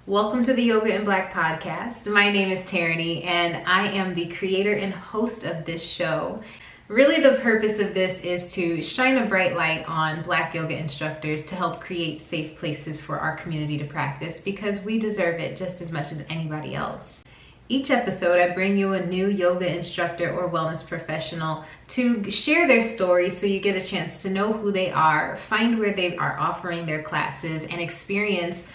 Welcome to the Yoga in Black podcast. My name is Tarani, and I am the creator and host of this show. Really, the purpose of this is to shine a bright light on Black yoga instructors to help create safe places for our community to practice because we deserve it just as much as anybody else. Each episode, I bring you a new yoga instructor or wellness professional to share their story so you get a chance to know who they are, find where they are offering their classes, and experience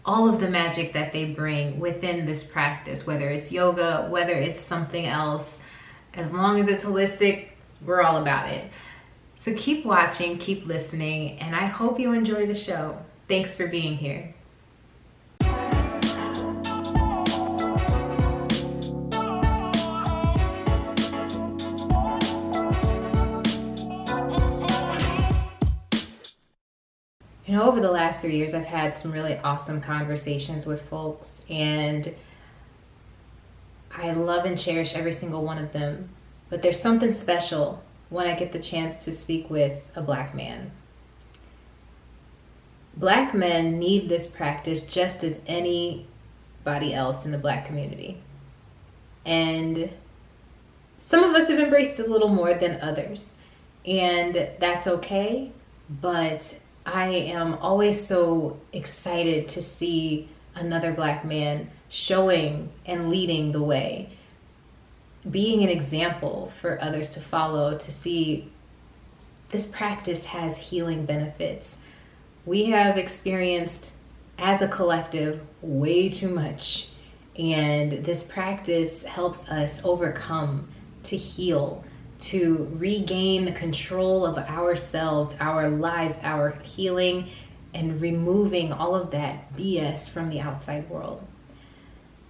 all of the magic that they bring within this practice, whether it's yoga, whether it's something else. As long as it's holistic, we're all about it. So keep watching, keep listening, and I hope you enjoy the show. Thanks for being here. Over the last 3 years, I've had some really awesome conversations with folks, and I love and cherish every single one of them. But there's something special when I get the chance to speak with a Black man. Black men need this practice just as anybody else in the Black community. And some of us have embraced it a little more than others, and that's okay, but I am always so excited to see another Black man showing and leading the way, being an example for others to follow, to see this practice has healing benefits. We have experienced as a collective way too much, and this practice helps us overcome, to heal, to regain control of ourselves, our lives, our healing, and removing all of that BS from the outside world.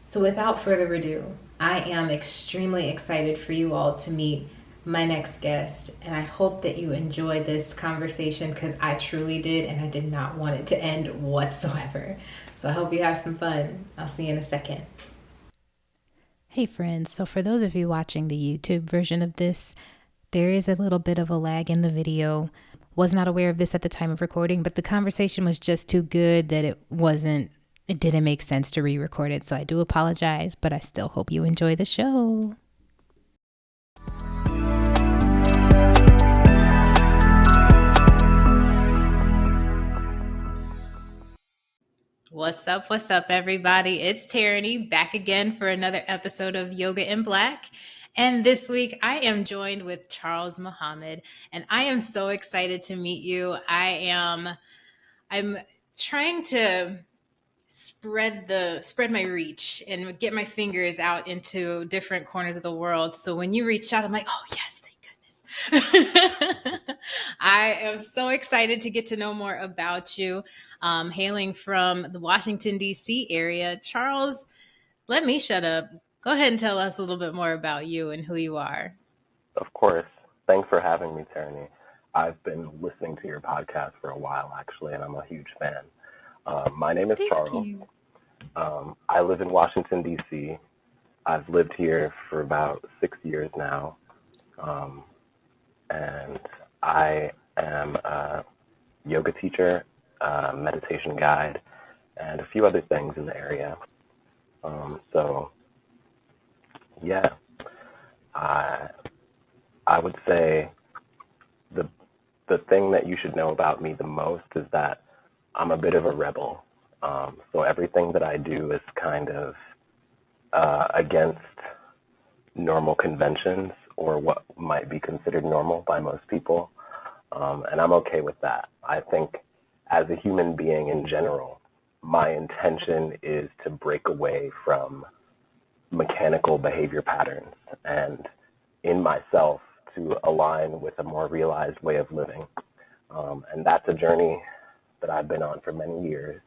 So without further ado, I am extremely excited for you all to meet my next guest, and I hope that you enjoy this conversation because I truly did, and I did not want it to end whatsoever. So I hope you have some fun. I'll see you in a second. Hey friends, so for those of you watching the YouTube version of this, there is a little bit of a lag in the video. Was not aware of this at the time of recording, but the conversation was just too good that it didn't make sense to re-record it. So I do apologize, but I still hope you enjoy the show. What's up, everybody? It's Tarani back again for another episode of Yoga in Black. And this week I am joined with Charles Muhammad, and I am so excited to meet you. I'm trying to spread my reach and get my fingers out into different corners of the world. So when you reached out, I'm like, oh yes, thank goodness. I am so excited to get to know more about you. Hailing from the Washington, D.C. area, Charles, let me shut up. Go ahead and tell us a little bit more about you and who you are. Of course. Thanks for having me, Tarani. I've been listening to your podcast for a while, actually, and I'm a huge fan. My name is Charles. I live in Washington, D.C. I've lived here for about 6 years now, and I am a yoga teacher, a meditation guide, and a few other things in the area. I would say the thing that you should know about me the most is that I'm a bit of a rebel. So everything that I do is kind of against normal conventions or what might be considered normal by most people. And I'm okay with that. I think as a human being in general, my intention is to break away from mechanical behavior patterns and in myself to align with a more realized way of living. And that's a journey that I've been on for many years.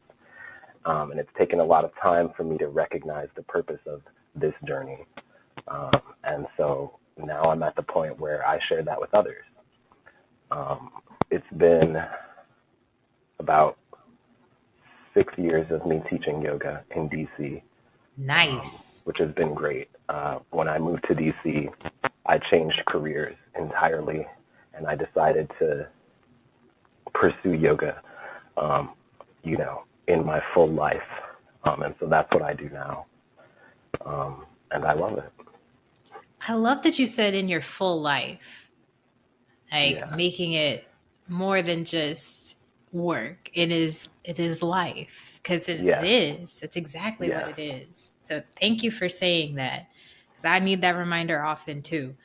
And it's taken a lot of time for me to recognize the purpose of this journey. And so now I'm at the point where I share that with others. It's been about 6 years of me teaching yoga in DC. Nice. Which has been great. When I moved to DC, I changed careers entirely, and I decided to pursue yoga, in my full life. And so that's what I do now. And I love it. I love that you said in your full life, like Yeah. making it more than just work. It is life, because it Yes. is. It's exactly what Yes. it is. So thank you for saying that, because I need that reminder often too.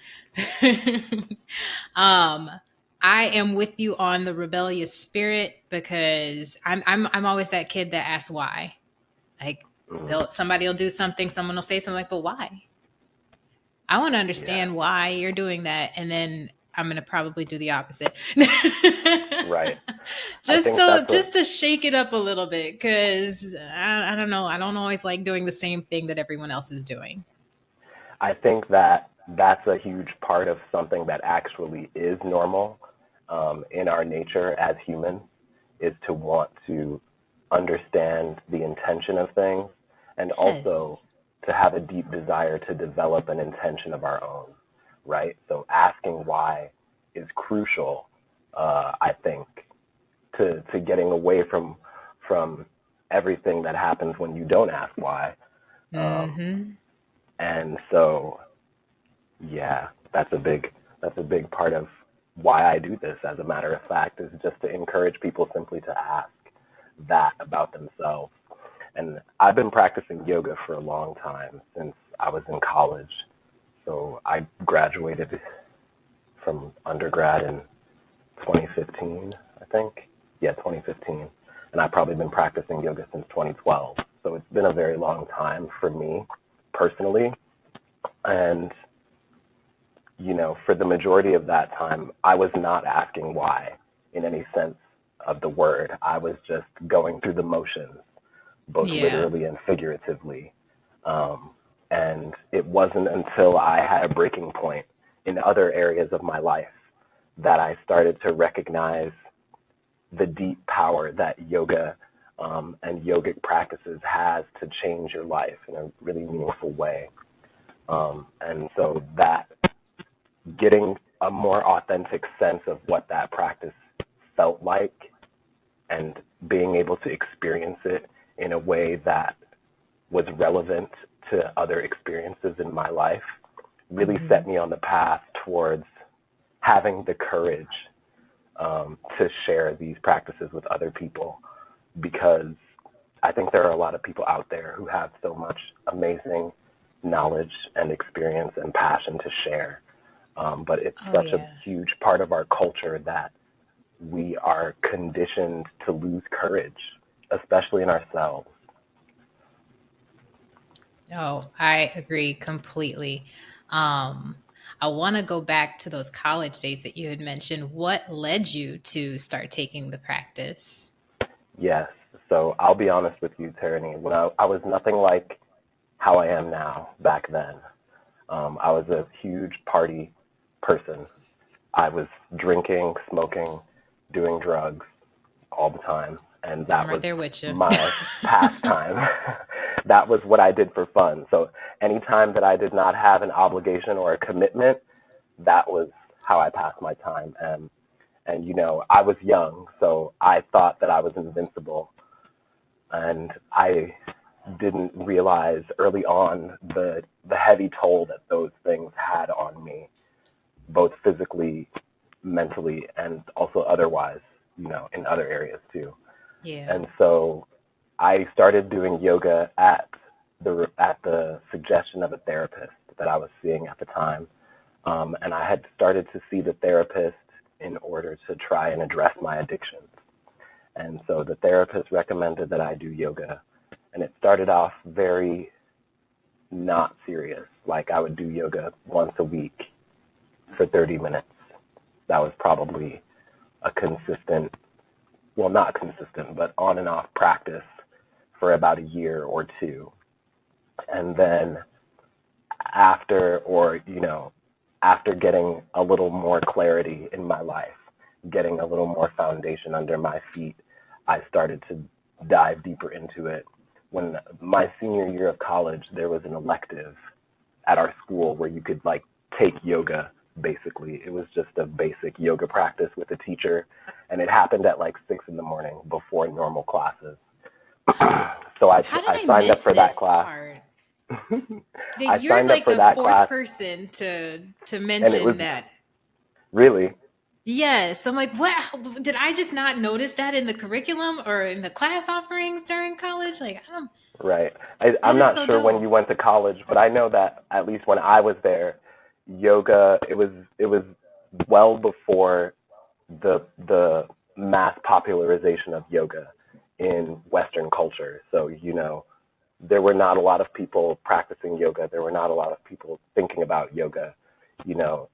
I am with you on the rebellious spirit, because I'm always that kid that asks why. Like somebody will do something, someone will say something like, but why? I want to Yeah. understand why you're doing that, and then I'm going to probably do the opposite. Right. I just think to that's just to shake it up a little bit, because I don't know. I don't always like doing the same thing that everyone else is doing. I think that that's a huge part of something that actually is normal in our nature as humans, is to want to understand the intention of things, and also Yes. to have a deep desire to develop an intention of our own, right? So asking why is crucial, I think, to getting away from everything that happens when you don't ask why. Mm-hmm. And so, yeah, that's a big part of why I do this. As a matter of fact, is just to encourage people simply to ask that about themselves. And I've been practicing yoga for a long time, since I was in college. So I graduated from undergrad in 2015, I think. Yeah, 2015. And I've probably been practicing yoga since 2012. So it's been a very long time for me personally. And, for the majority of that time, I was not asking why in any sense of the word. I was just going through the motions, both Yeah. literally and figuratively. Um, and it wasn't until I had a breaking point in other areas of my life that I started to recognize the deep power that yoga and yogic practices has to change your life in a really meaningful way. And so that getting a more authentic sense of what that practice felt like, and being able to experience it in a way that was relevant to other experiences in my life, really set me on the path towards having the courage to share these practices with other people, because I think there are a lot of people out there who have so much amazing knowledge and experience and passion to share. But it's Oh such a yeah. huge part of our culture that we are conditioned to lose courage, especially in ourselves. Oh, I agree completely. Um, I want to go back to those college days that you had mentioned. What led you to start taking the practice? Yes. So I'll be honest with you, Tyranny. When I was nothing like how I am now back then. I was a huge party person. I was drinking, smoking, doing drugs all the time, and I'm that right was there with you. my pastime. That was what I did for fun. So anytime that I did not have an obligation or a commitment, that was how I passed my time. And I was young, so I thought that I was invincible, and I didn't realize early on the heavy toll that those things had on me, both physically, mentally, and also otherwise, in other areas too. Yeah. And so I started doing yoga at the suggestion of a therapist that I was seeing at the time. And I had started to see the therapist in order to try and address my addictions. And so the therapist recommended that I do yoga. And it started off very not serious. Like, I would do yoga once a week for 30 minutes. That was probably a consistent, well, not consistent, but on and off practice for about a year or two. And then after, after getting a little more clarity in my life, getting a little more foundation under my feet, I started to dive deeper into it. When my senior year of college, there was an elective at our school where you could take yoga. Basically, it was just a basic yoga practice with a teacher, and it happened at 6 in the morning before normal classes. So How did I I signed up miss for that this class. part? I You're signed up like for the that fourth class, person to and it was mention that. really, Yes, I'm like, what? Did I just not notice that in the curriculum or in the class offerings during college? Like, I don't. right. That I'm is not so sure when dope. you went to college, but I know that at least when I was there, yoga, it was well before the mass popularization of yoga in Western culture. So, there were not a lot of people practicing yoga. There were not a lot of people thinking about yoga.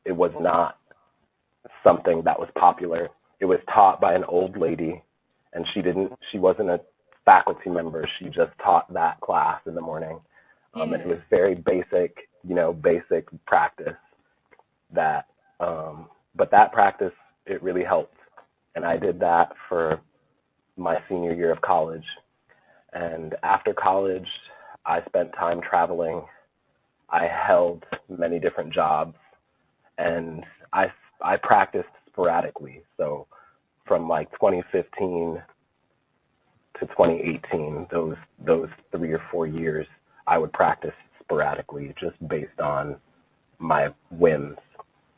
It was not something that was popular. It was taught by an old lady, and she wasn't a faculty member. She just taught that class in the morning. And it Yeah. was very basic, basic practice that, but that practice, it really helped. And I did that for my senior year of college. And after college, I spent time traveling. I held many different jobs, and I practiced sporadically. So from like 2015 to 2018, those 3 or 4 years, I would practice sporadically, just based on my whims.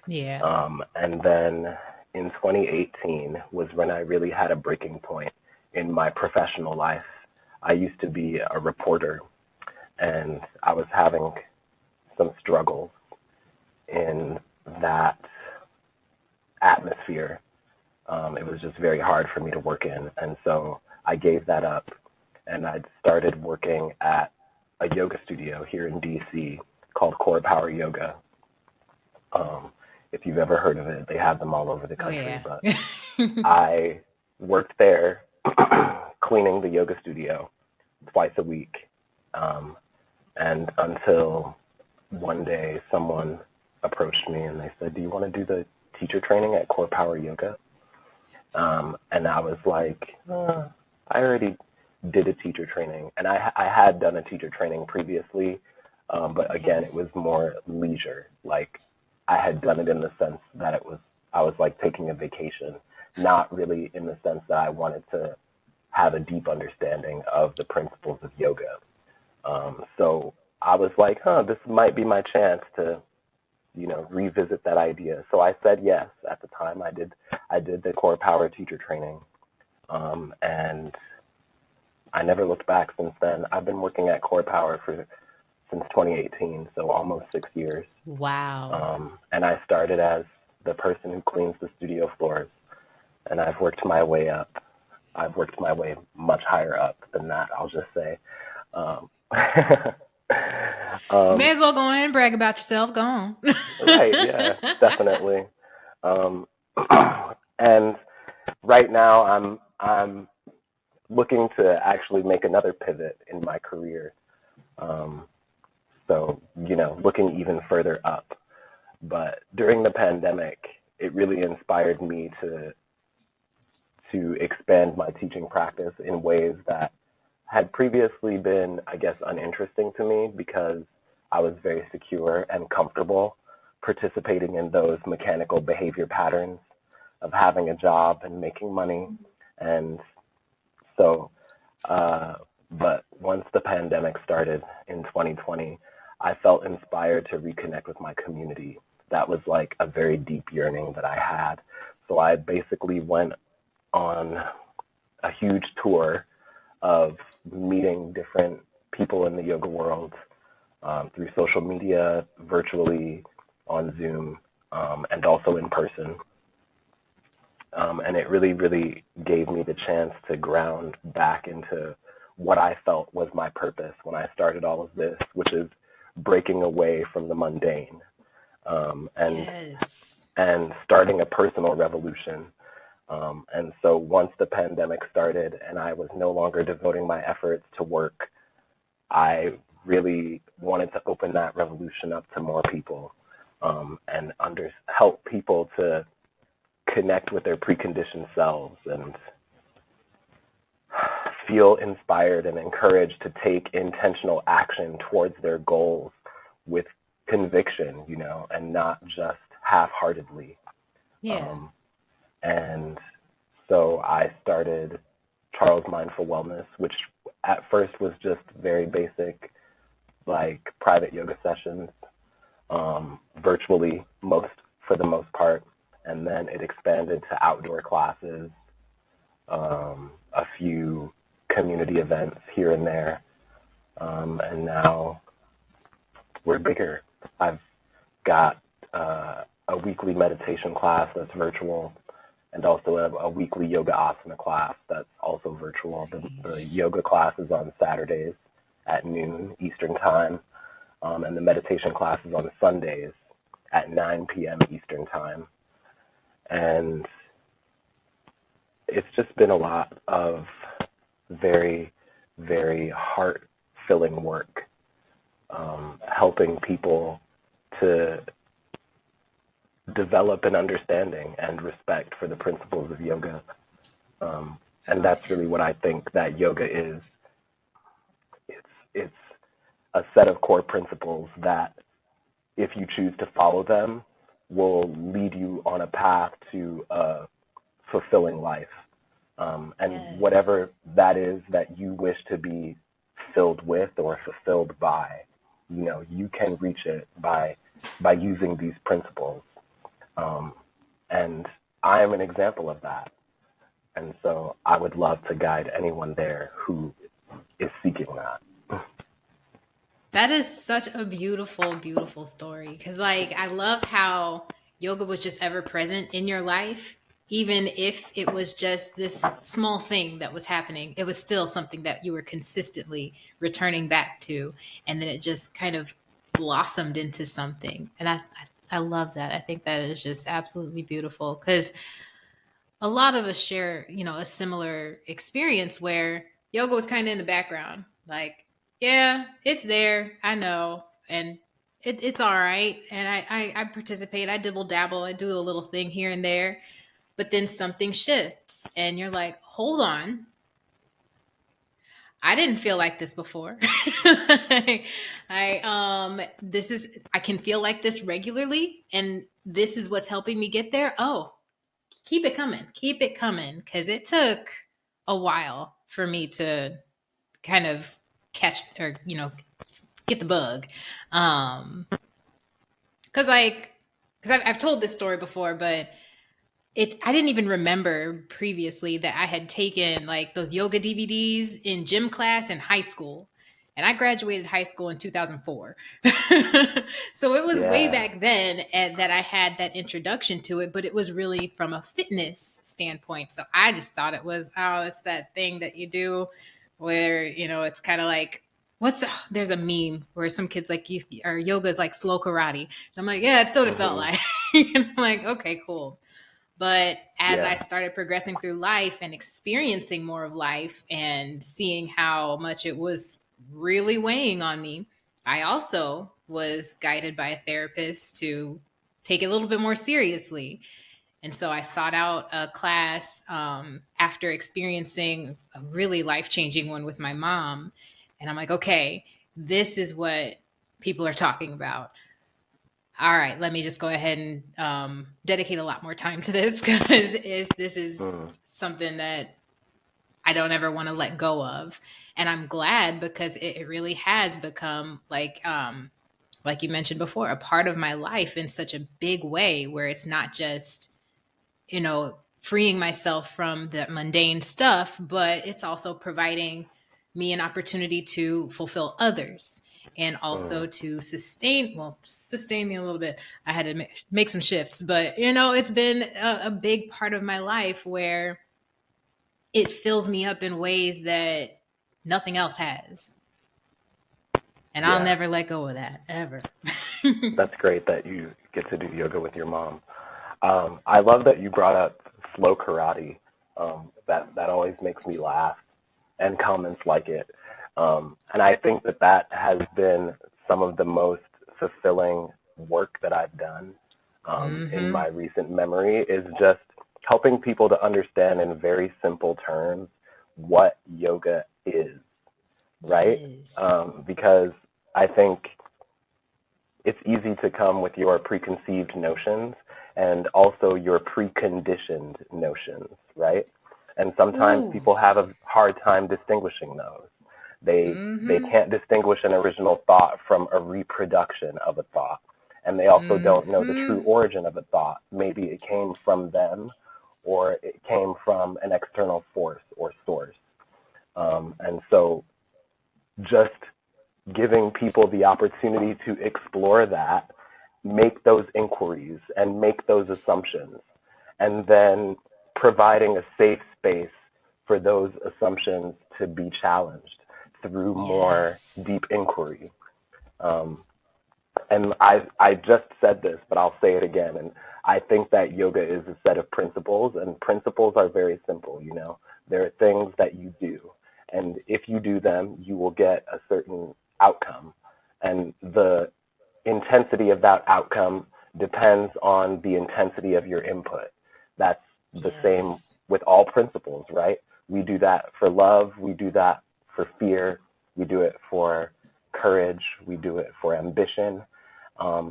Yeah. And then in 2018 was when I really had a breaking point in my professional life. I used to be a reporter, and I was having some struggles in that atmosphere. It was just very hard for me to work in. And so I gave that up, and I started working at a yoga studio here in DC called Core Power Yoga. If you've ever heard of it, they have them all over the Oh country. yeah. But I worked there cleaning the yoga studio twice a week. Um, and until one day someone approached me and they said, "Do you want to do the teacher training at Core Power Yoga?" And I was like, I already did a teacher training. And I had done a teacher training previously, but again, it Nice. was more leisure. Like, I had done it in the sense that I was like taking a vacation, not really in the sense that I wanted to have a deep understanding of the principles of yoga. So I was like, this might be my chance to, revisit that idea. So I said yes. At the time, I did the Core Power teacher training, and I never looked back since then. I've been working at Core Power since 2018, so almost 6 years. Wow. And I started as the person who cleans the studio floors, and I've worked my way up. I've worked my way much higher up than that, I'll just say. Um, May um, as well go ahead and brag about yourself. Go on. right, yeah, definitely. Um, and right now, I'm looking to actually make another pivot in my career. Um, so, looking even further up. But during the pandemic, it really inspired me to expand my teaching practice in ways that had previously been, I guess, uninteresting to me, because I was very secure and comfortable participating in those mechanical behavior patterns of having a job and making money. And so, but once the pandemic started in 2020, I felt inspired to reconnect with my community. That was like a very deep yearning that I had. So I basically went on a huge tour of meeting different people in the yoga world, through social media, virtually, on Zoom, and also in person. And it really, really gave me the chance to ground back into what I felt was my purpose when I started all of this, which is breaking away from the mundane, um, and Yes. and starting a personal revolution. And so once the pandemic started and I was no longer devoting my efforts to work, I really wanted to open that revolution up to more people, and help people to connect with their preconditioned selves and feel inspired and encouraged to take intentional action towards their goals with conviction, and not just half-heartedly. Yeah. Um, and so I started Charles Mindful Wellness, which at first was just very basic, like private yoga sessions, virtually for the most part, and then it expanded to outdoor classes, a few community events here and there, and now we're bigger. I've got a weekly meditation class that's virtual, and also a weekly yoga asana class that's also virtual. The yoga class is on Saturdays at noon Eastern time, and the meditation class is on Sundays at 9 p.m. Eastern time. And it's just been a lot of very, very heart-filling work, helping people to develop an understanding and respect for the principles of yoga. And that's really what I think that yoga is. It's a set of core principles that, if you choose to follow them, will lead you on a path to a fulfilling life. And whatever that is that you wish to be filled with or fulfilled by, you can reach it by using these principles. And I am an example of that. And so I would love to guide anyone there who is seeking that. That is such a beautiful, beautiful story. Because, I love how yoga was just ever present in your life. Even if it was just this small thing that was happening, it was still something that you were consistently returning back to. And then it just kind of blossomed into something. And I love that. I think that is just absolutely beautiful, because a lot of us share, a similar experience where yoga was kind of in the background. Yeah, it's there. I know. And it's all right. And I participate. I dibble dabble. I do a little thing here and there. But then something shifts and you're like, hold on. I didn't feel like this before. I can feel like this regularly, and this is what's helping me get there. Oh, keep it coming. Keep it coming. Because it took a while for me to kind of catch or, get the bug. Because I've told this story before, but I didn't even remember previously that I had taken those yoga DVDs in gym class in high school. And I graduated high school in 2004. So it was way back then that I had that introduction to it, but it was really from a fitness standpoint. So I just thought it was, it's that thing that you do where, it's kind of like, there's a meme where some kids or yoga is like slow karate. And I'm like, yeah, that's what it felt like. And I'm like, okay, cool. But as I started progressing through life and experiencing more of life and seeing how much it was really weighing on me, I also was guided by a therapist to take it a little bit more seriously. And so I sought out a class after experiencing a really life-changing one with my mom. And I'm like, okay, this is what people are talking about. All right, let me just go ahead and dedicate a lot more time to this, because this is something that I don't ever want to let go of. And I'm glad, because it really has become, like you mentioned before, a part of my life in such a big way, where it's not just, freeing myself from the mundane stuff, but it's also providing me an opportunity to fulfill others. And also to sustain me a little bit. I had to make some shifts, but it's been a big part of my life where it fills me up in ways that nothing else has. And I'll never let go of that, ever. That's great that you get to do yoga with your mom. I love that you brought up slow karate. That always makes me laugh, and comments like it. And I think that has been some of the most fulfilling work that I've done in my recent memory, is just helping people to understand in very simple terms what yoga is, right? Yes. Because I think it's easy to come with your preconceived notions and also your preconditioned notions, right? And sometimes people have a hard time distinguishing those. They Mm-hmm. can't distinguish an original thought from a reproduction of a thought. And they also don't know the Mm-hmm. true origin of a thought. Maybe it came from them or it came from an external force or source. And so just giving people the opportunity to explore that, make those inquiries, and make those assumptions, and then providing a safe space for those assumptions to be challenged through more Yes. deep inquiry. Um, and I just said this, but I'll say it again. And I think that yoga is a set of principles, and principles are very simple. There are things that you do, and if you do them, you will get a certain outcome, and the intensity of that outcome depends on the intensity of your input. That's the same Yes. with all principles, right? We do that for love, we do that for fear, we do it for courage, we do it for ambition.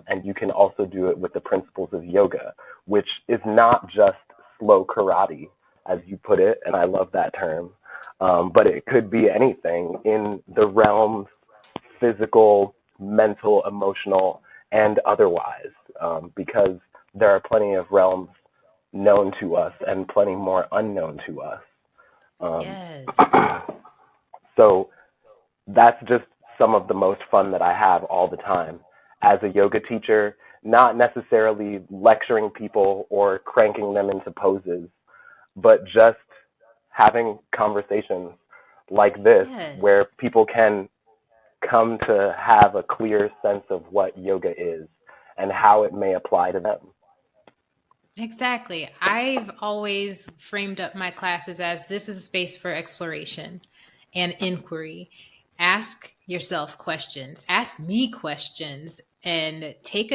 And you can also do it with the principles of yoga, which is not just slow karate, as you put it, and I love that term, but it could be anything in the realms physical, mental, emotional, and otherwise, because there are plenty of realms known to us and plenty more unknown to us. Um, Yes. so that's just some of the most fun that I have all the time as a yoga teacher, not necessarily lecturing people or cranking them into poses, but just having conversations like this where Yes. people can come to have a clear sense of what yoga is and how it may apply to them. Exactly. I've always framed up my classes as this is a space for exploration and inquiry. Ask yourself questions, ask me questions, and take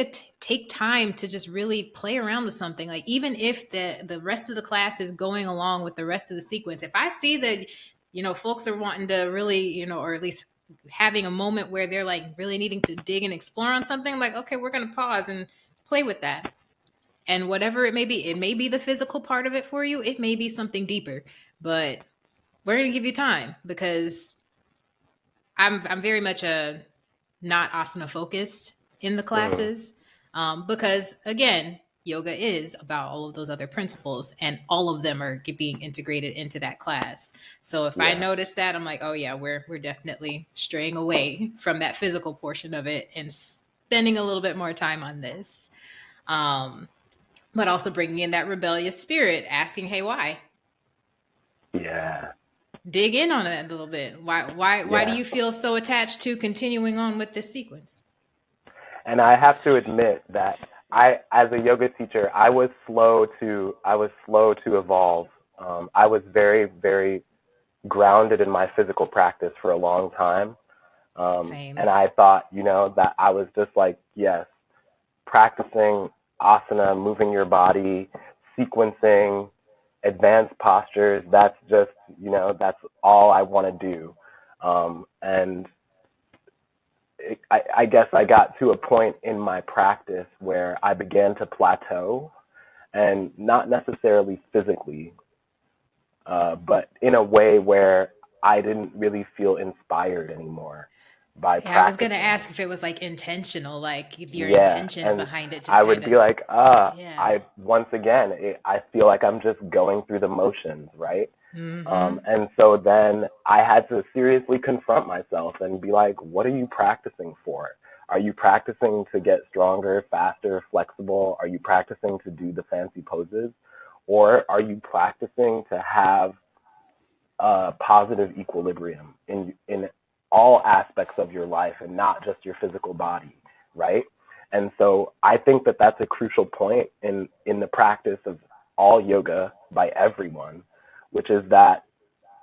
time to just really play around with something. Like even if the rest of the class is going along with the rest of the sequence, if I see that folks are wanting to really, or at least having a moment where they're like really needing to dig and explore on something, I'm like, okay, we're going to pause and play with that. And whatever it may be the physical part of it for you, it may be something deeper, but we're going to give you time because I'm very much a not asana focused in the Mm, classes, because again, yoga is about all of those other principles and all of them are being integrated into that class. So if I yeah, notice that, I'm like, oh yeah, we're definitely straying away from that physical portion of it and spending a little bit more time on this. um, but also bringing in that rebellious spirit, asking, "Hey, why?" yeah, Dig in on that a little bit. Why do yeah. you feel so attached to continuing on with this sequence? And I have to admit that as a yoga teacher, I was slow to evolve. I was very, very grounded in my physical practice for a long time. Same. And I thought, that I was just like, yes, practicing asana, moving your body, sequencing, advanced postures. That's just, that's all I want to do. And I guess I got to a point in my practice where I began to plateau, and not necessarily physically, but in a way where I didn't really feel inspired anymore by Yeah, I was gonna practicing. ask if it was like intentional, like if your Yeah, intentions and behind it just I kind would be of, like, yeah. I once again, I feel like I'm just going through the motions, right? Mm-hmm. And so then I had to seriously confront myself and be like, what are you practicing for? Are you practicing to get stronger, faster, flexible? Are you practicing to do the fancy poses? Or are you practicing to have positive equilibrium in all aspects of your life and not just your physical body, right? And so I think that that's a crucial point in the practice of all yoga by everyone, which is that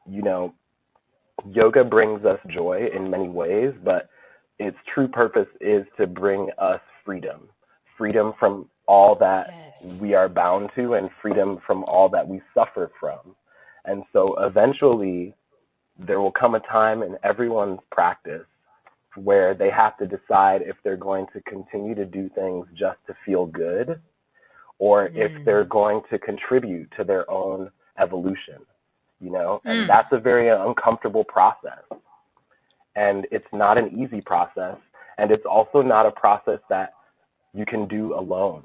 you know yoga brings us joy in many ways, but its true purpose is to bring us freedom, freedom from all that Yes. we are bound to and freedom from all that we suffer from. And so eventually there will come a time in everyone's practice where they have to decide if they're going to continue to do things just to feel good or if they're Mm. going to contribute to their own evolution, and Mm. that's a very uncomfortable process. And it's not an easy process. And it's also not a process that you can do alone.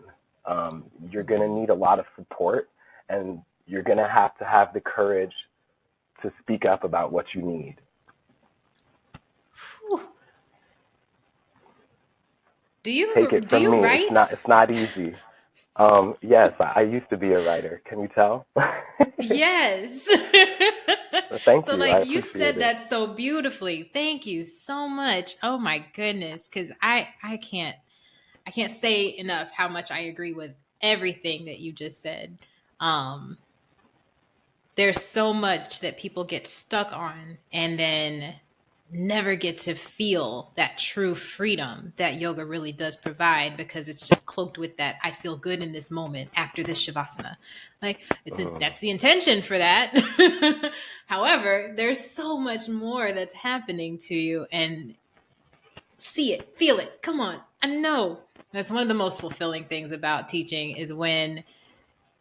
You're going to need a lot of support, and you're going to have the courage to speak up about what you need. Whew. Do Take you it from me, write? it's not easy. Yes, I used to be a writer. Can you tell? Yes. Thank So you. I like you appreciate said it. that so beautifully. Thank you so much. Oh my goodness, cuz I can't say enough how much I agree with everything that you just said. Um there's so much that people get stuck on and then never get to feel that true freedom that yoga really does provide, because it's just cloaked with that I feel good in this moment after this shavasana. Like Mm, that's the intention for that. However, there's so much more that's happening to you, and see it, feel it. Come on. I know. That's one of the most fulfilling things about teaching, is when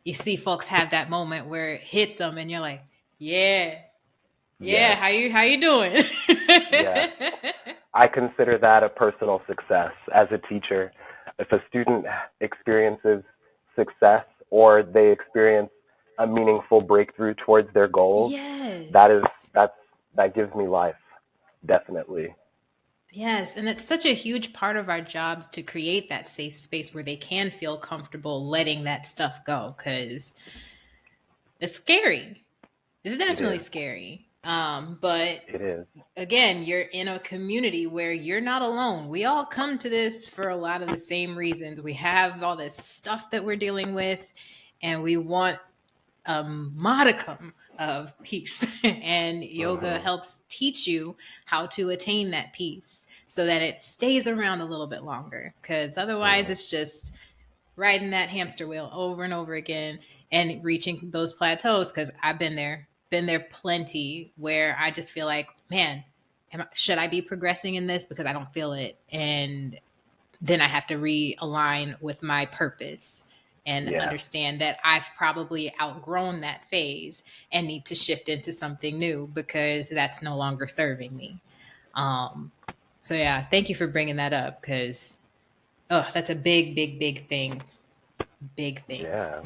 you see folks have that moment where it hits them and you're like, yeah, yeah, yes, how you doing? yes. I consider that a personal success as a teacher. If a student experiences success, or they experience a meaningful breakthrough towards their goals, that is Yes. that's that gives me life, definitely. Yes, and it's such a huge part of our jobs to create that safe space where they can feel comfortable letting that stuff go, cuz it's scary. It's It definitely is. scary. But It is. again, you're in a community where you're not alone. We all come to this for a lot of the same reasons. We have all this stuff that we're dealing with, and we want a modicum of peace. And yoga Hmm. helps teach you how to attain that peace so that it stays around a little bit longer. Because otherwise, Hmm. it's just riding that hamster wheel over and over again and reaching those plateaus. Because I've been there plenty, where I just feel like, man, should I be progressing in this, because I don't feel it? And then I have to realign with my purpose and Yeah. understand that I've probably outgrown that phase and need to shift into something new, because that's no longer serving me. Um, so yeah, thank you for bringing that up, because oh, that's a big, big, big thing. Big thing. Yeah.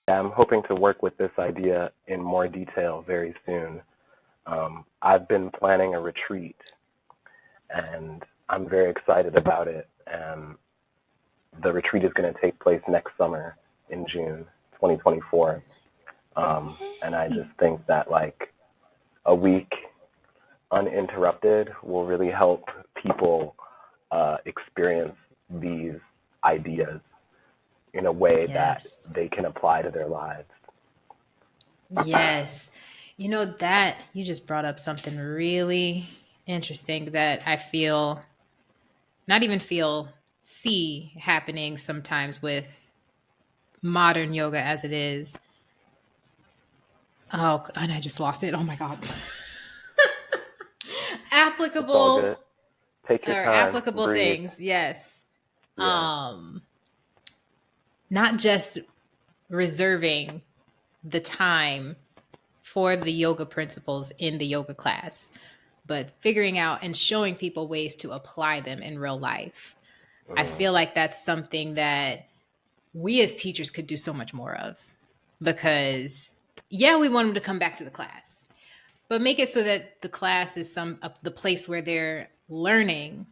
I'm hoping to work with this idea in more detail very soon. I've been planning a retreat, and I'm very excited about it. And the retreat is going to take place next summer in June 2024. And I just Hey. think that like a week uninterrupted will really help people experience these ideas in a way that Yes. they can apply to their lives. Yes. You know, that you just brought up something really interesting that I feel, not even feel, see happening sometimes with modern yoga as it is. Oh, and I just lost it. Oh my God. It's all Applicable good. Take or your time, applicable breathe. things. Yes. Yeah. Um, not just reserving the time for the yoga principles in the yoga class, but figuring out and showing people ways to apply them in real life. I Mm, feel like that's something that we as teachers could do so much more of, because yeah, we want them to come back to the class, but make it so that the class is the place where they're learning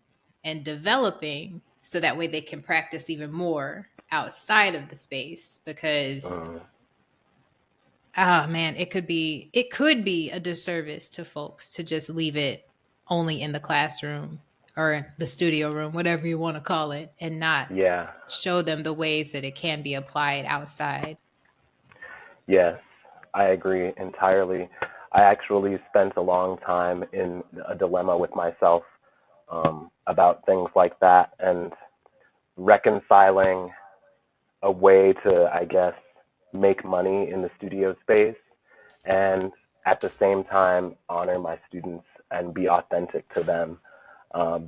and developing, so that way they can practice even more outside of the space. Because mm. oh man, it could be a disservice to folks to just leave it only in the classroom or the studio room, whatever you want to call it, and not Yeah. show them the ways that it can be applied outside. Yes, I agree entirely. I actually spent a long time in a dilemma with myself about things like that, and reconciling a way to, I guess, make money in the studio space, and at the same time honor my students and be authentic to them.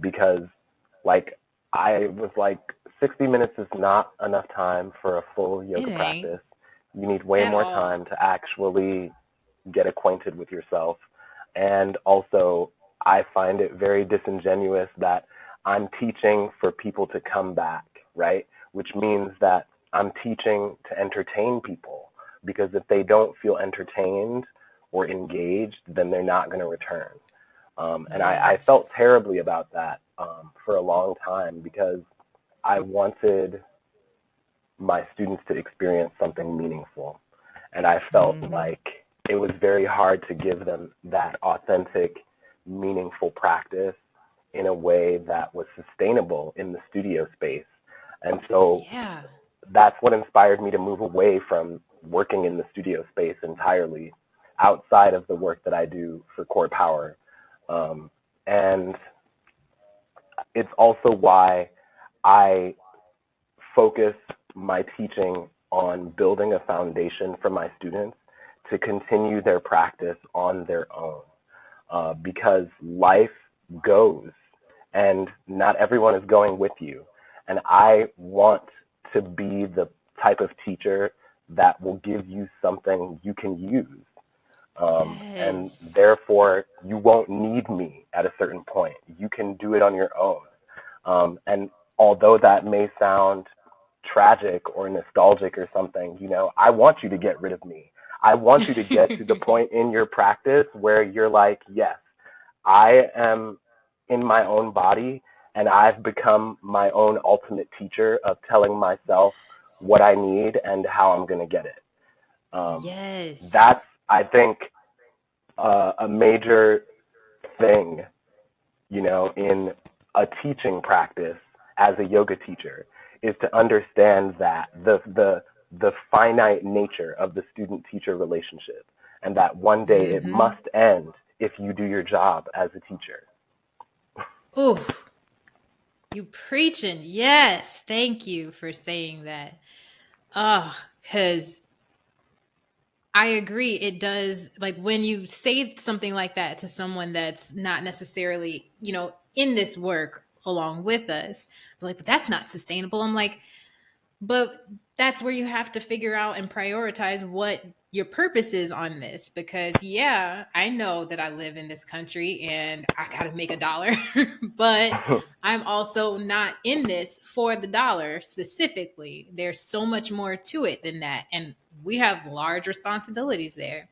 Because, like, I was like 60 minutes is not enough time for a full It yoga ain't practice. You need way at more all. time to actually get acquainted with yourself. And also, I find it very disingenuous that I'm teaching for people to come back, right? Which means that I'm teaching to entertain people, because if they don't feel entertained or engaged, then they're not going to return. And I felt Yes. terribly about that for a long time, because I wanted my students to experience something meaningful. And I felt Mm-hmm. like it was very hard to give them that authentic, meaningful practice in a way that was sustainable in the studio space. And so Yeah. that's what inspired me to move away from working in the studio space entirely, outside of the work that I do for Core Power. And it's also why I focus my teaching on building a foundation for my students to continue their practice on their own, because life goes and not everyone is going with you. And I want to be the type of teacher that will give you something you can use. And Yes. therefore, you won't need me at a certain point. You can do it on your own. And although that may sound tragic or nostalgic or something, I want you to get rid of me. I want you to get to the point in your practice where you're like, yes, I am in my own body, and I've become my own ultimate teacher of telling myself what I need and how I'm going to get it. Yes. That's, I think, a major thing, in a teaching practice as a yoga teacher, is to understand that the finite nature of the student teacher relationship, and that one day it Mm-hmm. must end if you do your job as a teacher. Ooh, you preaching. Yes. Thank you for saying that. Oh, because I agree. It does. Like when you say something like that to someone that's not necessarily, in this work along with us, like, but that's not sustainable. I'm like, but that's where you have to figure out and prioritize what your purpose is on this. Because, yeah, I know that I live in this country and I got to make a dollar, but I'm also not in this for the dollar specifically. There's so much more to it than that. And we have large responsibilities there.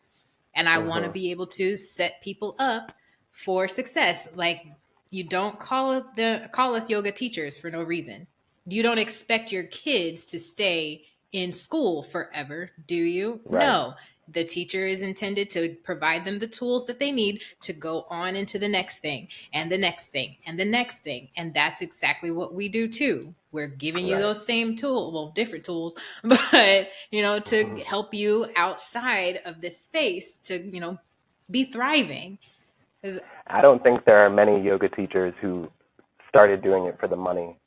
And I want to Hmm. be able to set people up for success. Like, you don't call us yoga teachers for no reason. You don't expect your kids to stay in school forever, do you? Right, No. The teacher is intended to provide them the tools that they need to go on into the next thing and the next thing and the next thing. And that's exactly what we do too. We're giving you right. those same tools, well, different tools, but to Hmm. help you outside of this space to, be thriving. Because I don't think there are many yoga teachers who started doing it for the money.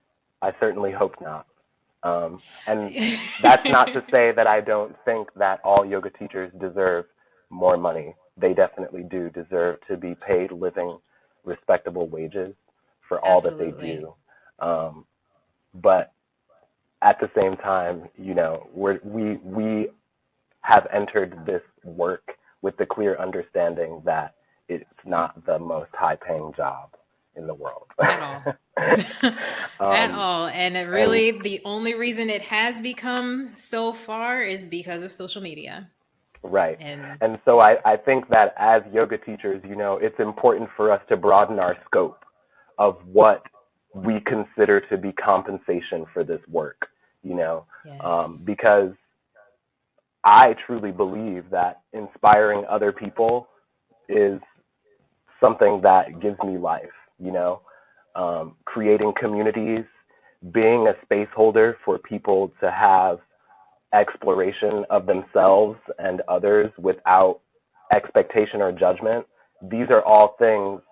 I certainly hope not. And that's not to say that I don't think that all yoga teachers deserve more money. They definitely do deserve to be paid living, respectable wages for all that they absolutely. do. But at the same time, we have entered this work with the clear understanding that it's not the most high paying job in the world. At all. At um, all. And it and really, the only reason it has become so far is because of social media. right. And And so yeah. I think that as yoga teachers, it's important for us to broaden our scope of what we consider to be compensation for this work, Yes. because I truly believe that inspiring other people is something that gives me life, creating communities, being a space holder for people to have exploration of themselves and others without expectation or judgment. These are all things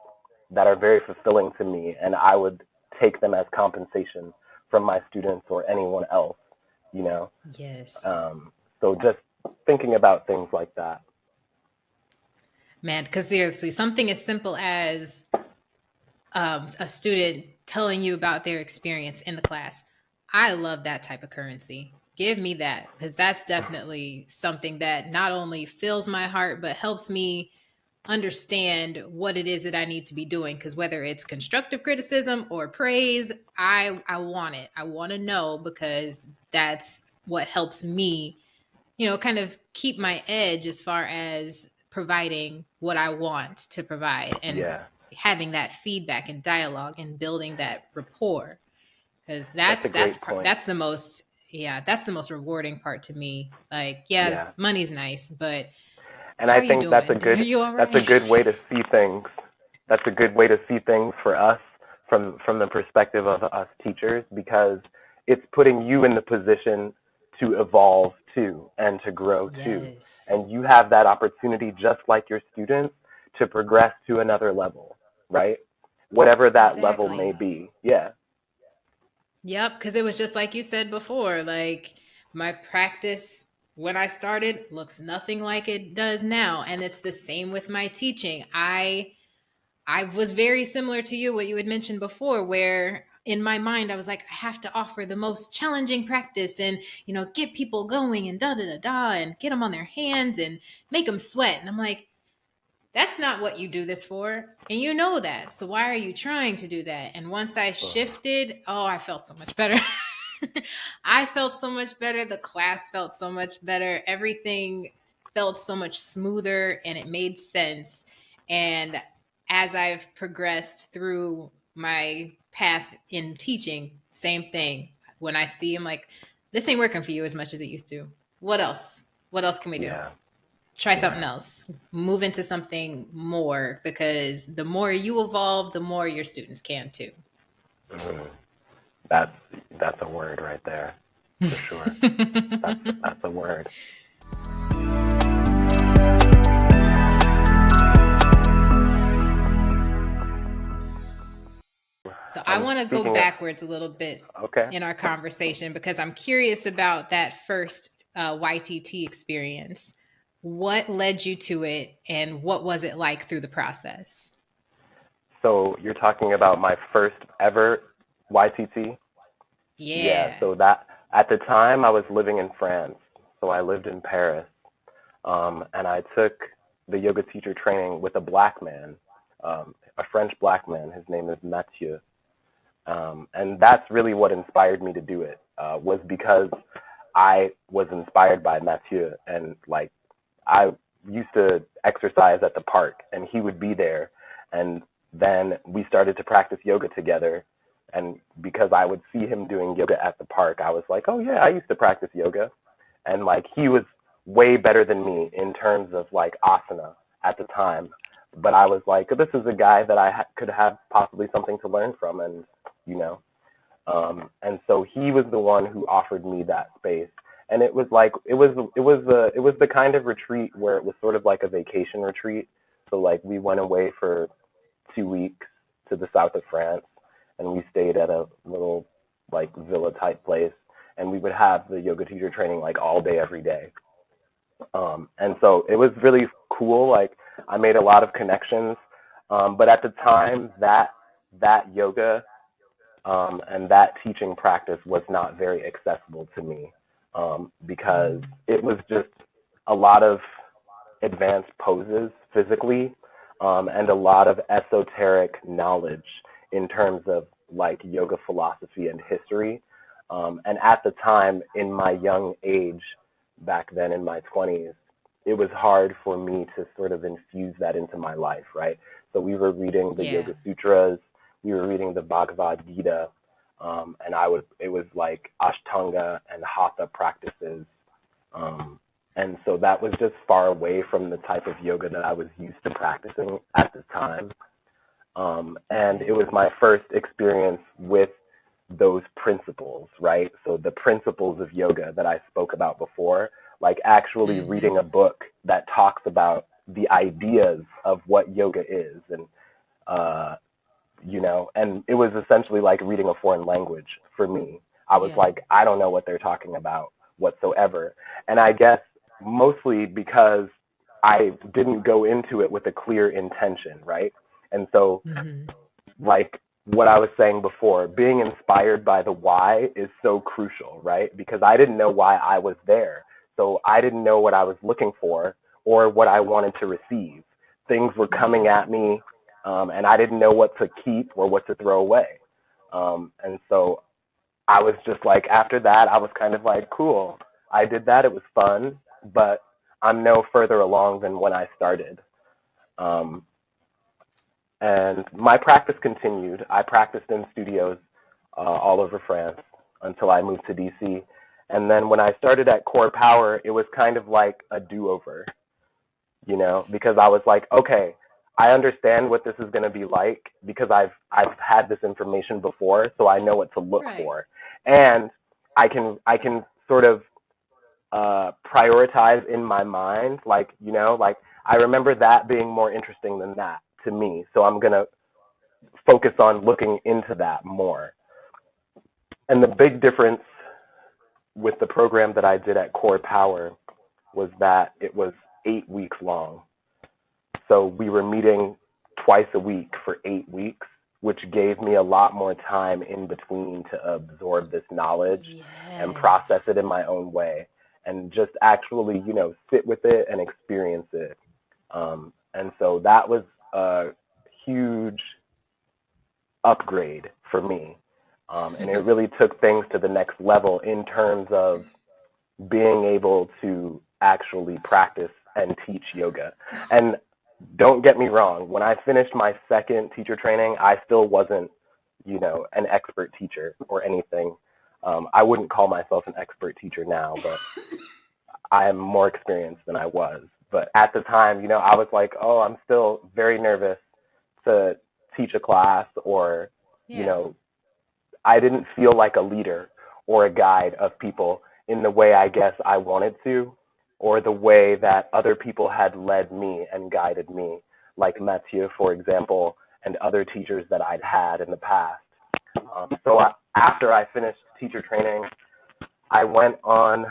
that are very fulfilling to me, and I would take them as compensation from my students or anyone else, you know. Yes. Um, so just thinking about things like that. Man, because seriously, something as simple as a student telling you about their experience in the class. I love that type of currency. Give me that, because that's definitely something that not only fills my heart, but helps me understand what it is that I need to be doing. Because whether it's constructive criticism or praise, I want it. I want to know, because that's what helps me, kind of keep my edge as far as providing what I want to provide, and Yeah, having that feedback and dialogue and building that rapport, because that's a great point. that's the most, yeah, that's the most rewarding part to me. Like, yeah, Yeah. money's nice, but And how I are you think that's a doing? Are good you all that's a right? good way to see things. That's a good way to see things for us from the perspective of us teachers, because it's putting you in the position to evolve too and to grow too. And Yes, you have that opportunity, just like your students, to progress to another level, right? Whatever that level may exactly. be. Yeah. Yep, because it was just like you said before, like, my practice when I started looks nothing like it does now, and it's the same with my teaching. I was very similar to you, what you had mentioned before, where in my mind I was like, I have to offer the most challenging practice, and get people going, and da da da da, and get them on their hands and make them sweat. And I'm like, that's not what you do this for. And you know that. So why are you trying to do that? And once I Mhm. shifted, oh, I felt so much better. I felt so much better. The class felt so much better. Everything felt so much smoother, and it made sense. And as I've progressed through my path in teaching, same thing. When I see, I'm like, this ain't working for you as much as it used to. What else? What else can we do? Yeah. Try something Yeah. else, move into something more, because the more you evolve, the more your students can too. Mhm. That's that's a word right there, for sure. That's a word. So I want to go Speaking of, backwards a little bit okay. in our conversation, because I'm curious about that first YTT experience. What led you to it, and what was it like through the process? So you're talking about my first ever YTT? Yeah, Yeah. so that at the time I was living in France. So I lived in Paris. And I took the yoga teacher training with a black man, a French black man. His name is Mathieu. And that's really what inspired me to do it, was because I was inspired by Mathieu. And like, I used to exercise at the park, and he would be there. And then we started to practice yoga together. And because I would see him doing yoga at the park, I was like, oh, yeah, I used to practice yoga. And like, he was way better than me in terms of like asana at the time. But I was like, this is a guy that could have possibly something to learn from. And, you know, and so he was the one who offered me that space. And it was like it was the kind of retreat where it was sort of like a vacation retreat. So like we went away for 2 weeks to the south of France, and we stayed at a little like villa type place, and we would have the yoga teacher training like all day every day. And so it was really cool. Like I made a lot of connections, but at the time that yoga and that teaching practice was not very accessible to me, because Mm. it was just a lot of advanced poses physically, and a lot of esoteric knowledge in terms of like yoga philosophy and history. And at the time, in my young age, back then in my 20s, it was hard for me to sort of infuse that into my life, right? So we were reading the Yeah. Yoga Sutras, we were reading the Bhagavad Gita, and it was like Ashtanga and Hatha practices, um, and so that was just far away from the type of yoga that I was used to practicing at the time. And it Okay. was my first experience with those principles, right? So the principles of yoga that I spoke about before, like actually reading Mm-hmm. a book that talks about the ideas of what yoga is, and uh, and it was essentially like reading a foreign language for me. I was Yeah. like, I don't know what they're talking about whatsoever. And I guess mostly because I didn't go into it with a clear intention, right? And so, Mm-hmm. like, what I was saying before, being inspired by the why is so crucial, right? Because I didn't know why I was there. So I didn't know what I was looking for or what I wanted to receive. Things were coming Yeah. at me, and I didn't know what to keep or what to throw away. And so I was just like, after that, I was kind of like, cool. I did that. It was fun, but I'm no further along than when I started. Um, and my practice continued. I practiced in studios all over France until I moved to DC. And then when I started at Core Power, it was kind of like a do-over, because I was like, okay, I understand what this is going to be like because I've had this information before, so I know what to look Right. for, and I can sort of prioritize in my mind, like I remember that being more interesting than that to me, so I'm going to focus on looking into that more. And the big difference with the program that I did at Core Power was that it was 8 weeks long. So we were meeting twice a week for 8 weeks, which gave me a lot more time in between to absorb this knowledge and process it in Yes. my own way and just actually, sit with it and experience it. And so that was a huge upgrade for me. And it really took things to the next level in terms of being able to actually practice and teach yoga. And don't get me wrong, when I finished my second teacher training, I still wasn't, an expert teacher or anything. I wouldn't call myself an expert teacher now, but I am more experienced than I was. But at the time, I was like, oh, I'm still very nervous to teach a class or, you Yeah. know, I didn't feel like a leader or a guide of people in the way I guess I wanted to, or the way that other people had led me and guided me, like Mathieu, for example, and other teachers that I'd had in the past. After I finished teacher training, I went on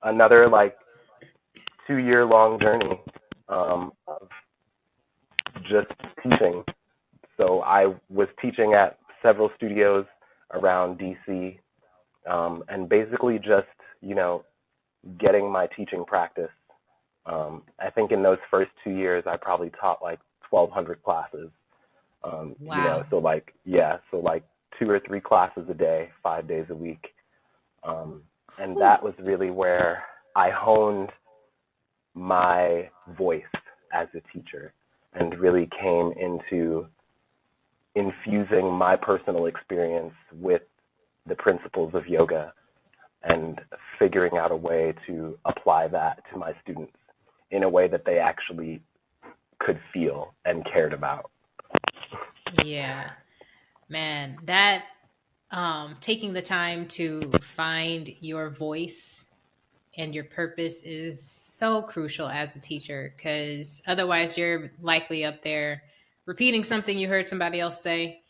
another 2 year long journey of just teaching. So I was teaching at several studios around DC, and basically just, getting my teaching practice. I think in those first 2 years, I probably taught like 1,200 classes. Wow. So 2 or 3 classes a day, 5 days a week. And Whew. that was really where I honed my voice as a teacher and really came into infusing my personal experience with the principles of yoga and figuring out a way to apply that to my students in a way that they actually could feel and cared about. Yeah. Man, that taking the time to find your voice and your purpose is so crucial as a teacher, because otherwise you're likely up there repeating something you heard somebody else say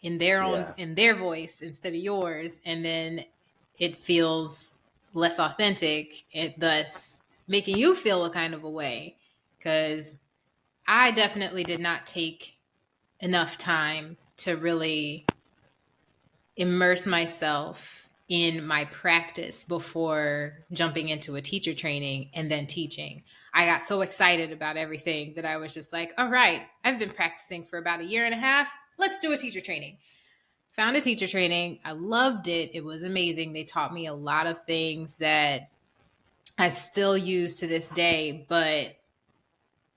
Yeah, in their voice instead of yours, and then it feels less authentic, it thus making you feel a kind of a way. Because I definitely did not take enough time to really immerse myself in my practice before jumping into a teacher training and then teaching. I got so excited about everything that I was just like, all right, I've been practicing for about a year and a half. Let's do a teacher training. Found a teacher training. I loved it. It was amazing. They taught me a lot of things that I still use to this day, but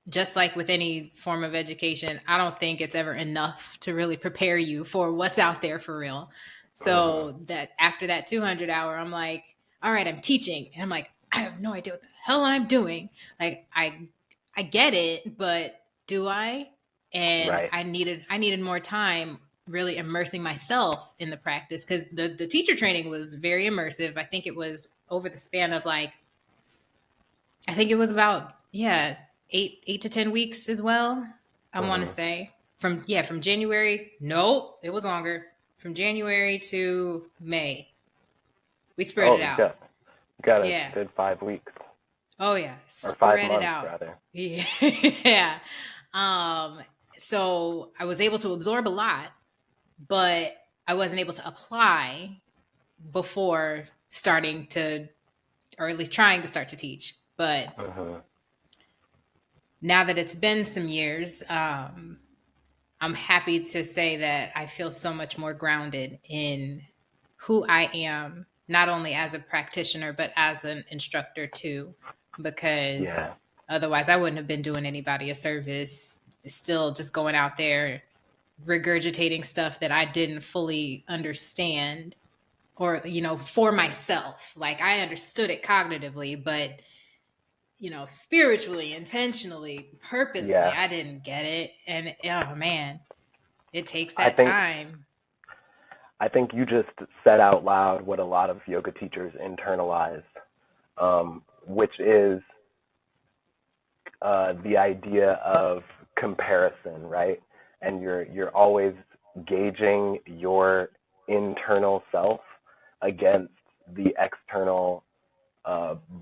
just like with any form of education, I don't think it's ever enough to really prepare you for what's out there for real. uh-huh. So that after that 200 hour, I'm like, all right, I'm teaching. And I'm like, I have no idea what the hell I'm doing. Like I get it, but do I? And Right. I needed more time really immersing myself in the practice, because the teacher training was very immersive. I think it was over the span of I think it was about, yeah, 8 to 10 weeks as well. I want to Hmm. say from January. No, it was longer. From January to May, we spread it Oh, out. you got a Yeah. good 5 weeks Oh yeah, or five spread it months out. rather. Yeah. Um. So I was able to absorb a lot, but I wasn't able to apply before starting to, or at least trying to start to teach. But now that it's been some years, I'm happy to say that I feel so much more grounded in who I am, not only as a practitioner, but as an instructor too, because otherwise I wouldn't have been doing anybody a service, still just going out there regurgitating stuff that I didn't fully understand, or, for myself. Like, I understood it cognitively, but, spiritually, intentionally, purposefully, I didn't get it. And oh man, it takes that time. I think you just said out loud what a lot of yoga teachers internalize, which is the idea of comparison, right? And you're always gauging your internal self against the external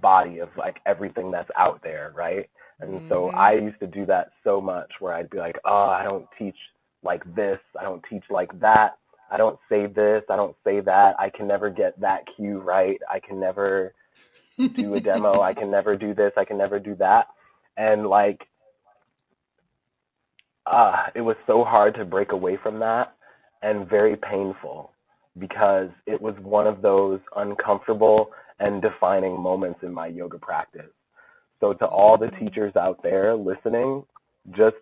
body of like everything that's out there, right? And so I used to do that so much where I'd be like, oh, I don't teach like this, I don't teach like that, I don't say this, I don't say that, I can never get that cue right, I can never do a demo, I can never do this, I can never do that. And like, it was so hard to break away from that and very painful because it was one of those uncomfortable and defining moments in my yoga practice. So to all the teachers out there listening, just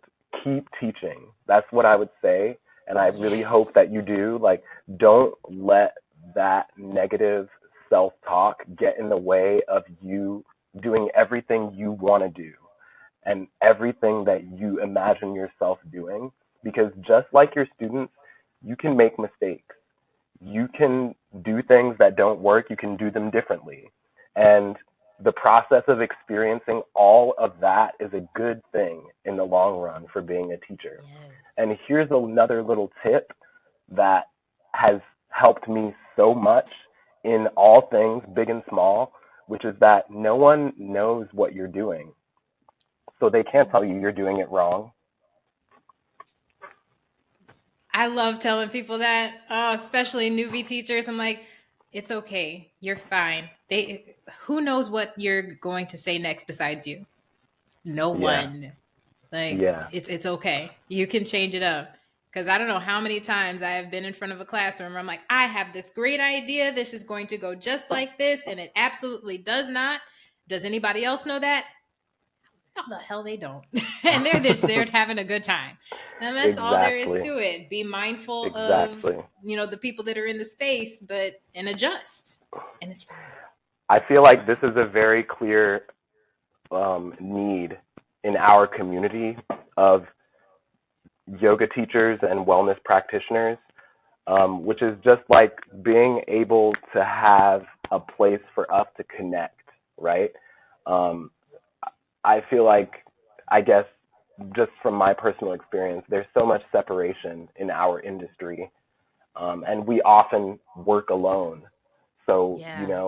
keep teaching. That's what I would say. And I really hope that you do. Like, don't let that negative self-talk get in the way of you doing everything you want to do and everything that you imagine yourself doing. Because just like your students, you can make mistakes. You can do things that don't work. You can do them differently. And the process of experiencing all of that is a good thing in the long run for being a teacher. And here's another little tip that has helped me so much in all things, big and small, which is that no one knows what you're doing. So they can't tell you you're doing it wrong. I love telling people that, especially newbie teachers. I'm like, it's okay. You're fine. Who knows what you're going to say next besides you? No one. Like, it's okay. You can change it up. Because I don't know how many times I have been in front of a classroom where I'm like, I have this great idea. This is going to go just like this. And it absolutely does not. Does anybody else know that? How the hell they don't? And they're just there having a good time. And that's all there is to it. Be mindful of, the people that are in the space, and adjust. And it's fine. I feel like this is a very clear need in our community of yoga teachers and wellness practitioners, which is just like being able to have a place for us to connect, right? I feel like, I guess, just from my personal experience, there's so much separation in our industry, and we often work alone. So,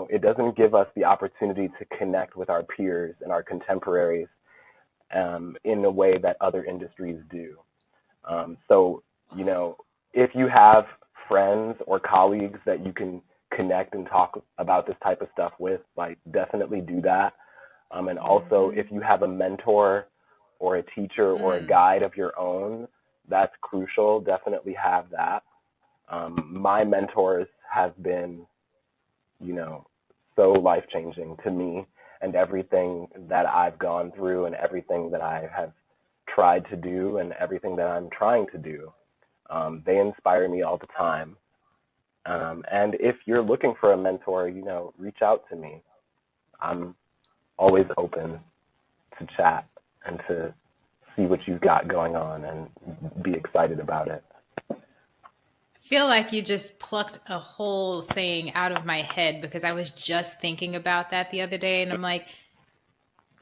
it doesn't give us the opportunity to connect with our peers and our contemporaries in a way that other industries do. So, if you have friends or colleagues that you can connect and talk about this type of stuff with, like, definitely do that. And also, if you have a mentor or a teacher or a guide of your own, that's crucial. Definitely have that. My mentors have been, so life-changing to me, and everything that I've gone through and everything that I have tried to do and everything that I'm trying to do. They inspire me all the time. And if you're looking for a mentor, reach out to me. I'm always open to chat and to see what you've got going on and be excited about it. I feel like you just plucked a whole saying out of my head, because I was just thinking about that the other day, and I'm like,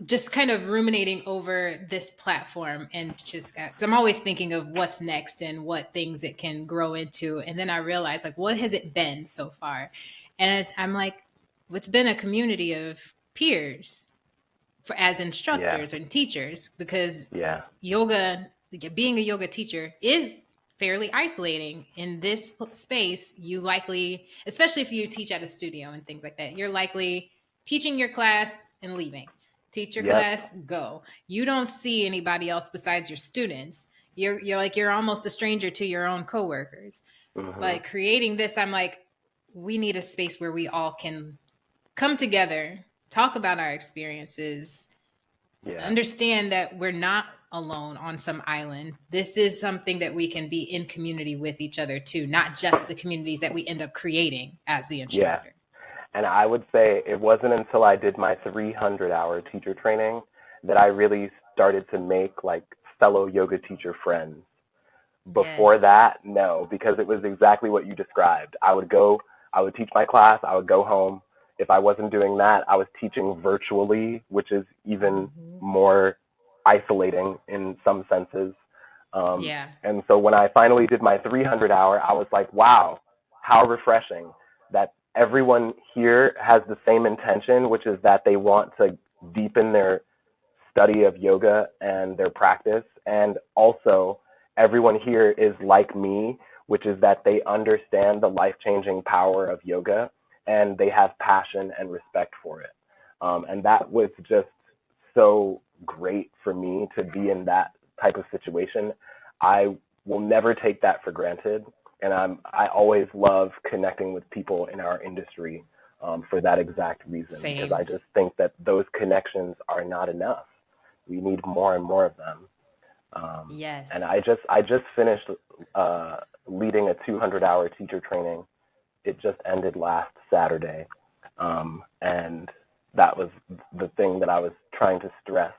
just kind of ruminating over this platform, and just, so I'm always thinking of what's next and what things it can grow into. And then I realized, like, what has it been so far? And I'm like, it's been a community of peers as instructors and teachers, because yoga, being a yoga teacher is fairly isolating. In this space, you likely, especially if you teach at a studio and things like that, you're likely teaching your class and leaving. Teach your Yep. class, go. You don't see anybody else besides your students. You're almost a stranger to your own coworkers. But creating this, I'm like, we need a space where we all can come together, talk about our experiences, understand that we're not alone on some island. This is something that we can be in community with each other too, not just the communities that we end up creating as the instructor. Yeah. And I would say it wasn't until I did my 300-hour teacher training that I really started to make like fellow yoga teacher friends. Before that, no, because it was exactly what you described. I would teach my class, I would go home. If I wasn't doing that, I was teaching virtually, which is even more isolating in some senses. And so when I finally did my 300-hour, I was like, wow, how refreshing that everyone here has the same intention, which is that they want to deepen their study of yoga and their practice. And also, everyone here is like me, which is that they understand the life-changing power of yoga and they have passion and respect for it. And that was just so great for me to be in that type of situation. I will never take that for granted. And I always love connecting with people in our industry for that exact reason. Same. Because I just think that those connections are not enough. We need more and more of them. And I just finished leading a 200-hour teacher training. It just ended last Saturday. And that was the thing that I was trying to stress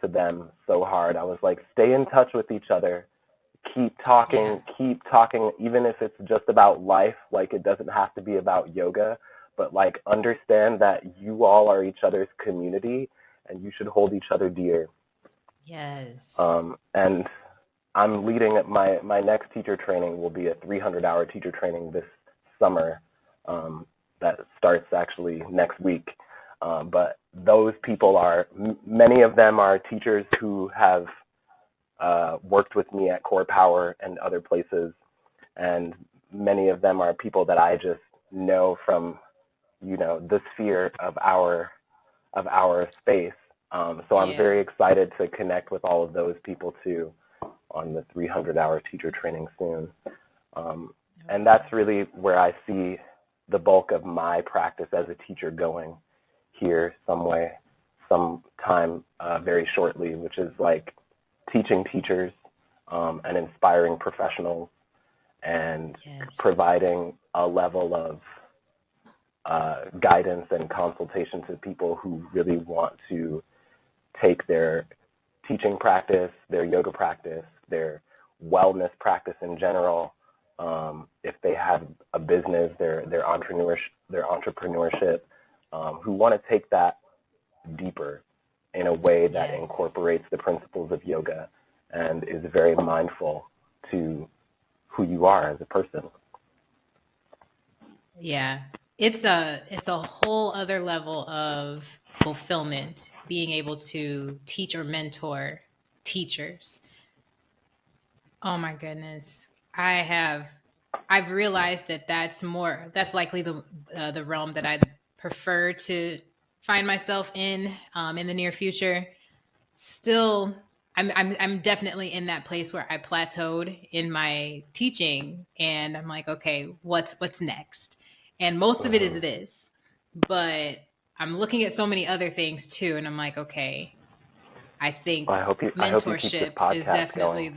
to them so hard. I was like, stay in touch with each other. Keep talking, even if it's just about life. Like, it doesn't have to be about yoga, but like, understand that you all are each other's community and you should hold each other dear. Yes. And I'm leading my next teacher training will be a 300-hour teacher training this summer that starts actually next week. But those people many of them are teachers who have worked with me at Core Power and other places. And many of them are people that I just know from, the sphere of our space. So I'm very excited to connect with all of those people too on the 300-hour teacher training soon. And that's really where I see the bulk of my practice as a teacher going here sometime very shortly, which is like teaching teachers and inspiring professionals and providing a level of guidance and consultation to people who really want to take their teaching practice, their yoga practice, their wellness practice in general. If they have a business, their entrepreneurship, who want to take that deeper in a way that incorporates the principles of yoga and is very mindful to who you are as a person. Yeah. It's a whole other level of fulfillment, being able to teach or mentor teachers. Oh my goodness. I've realized that that's likely the realm that I'd prefer to find myself in the near future. Still, I'm definitely in that place where I plateaued in my teaching, and I'm like, okay, what's next? And most of it is this, but I'm looking at so many other things too, and I'm like, okay, I think mentorship is definitely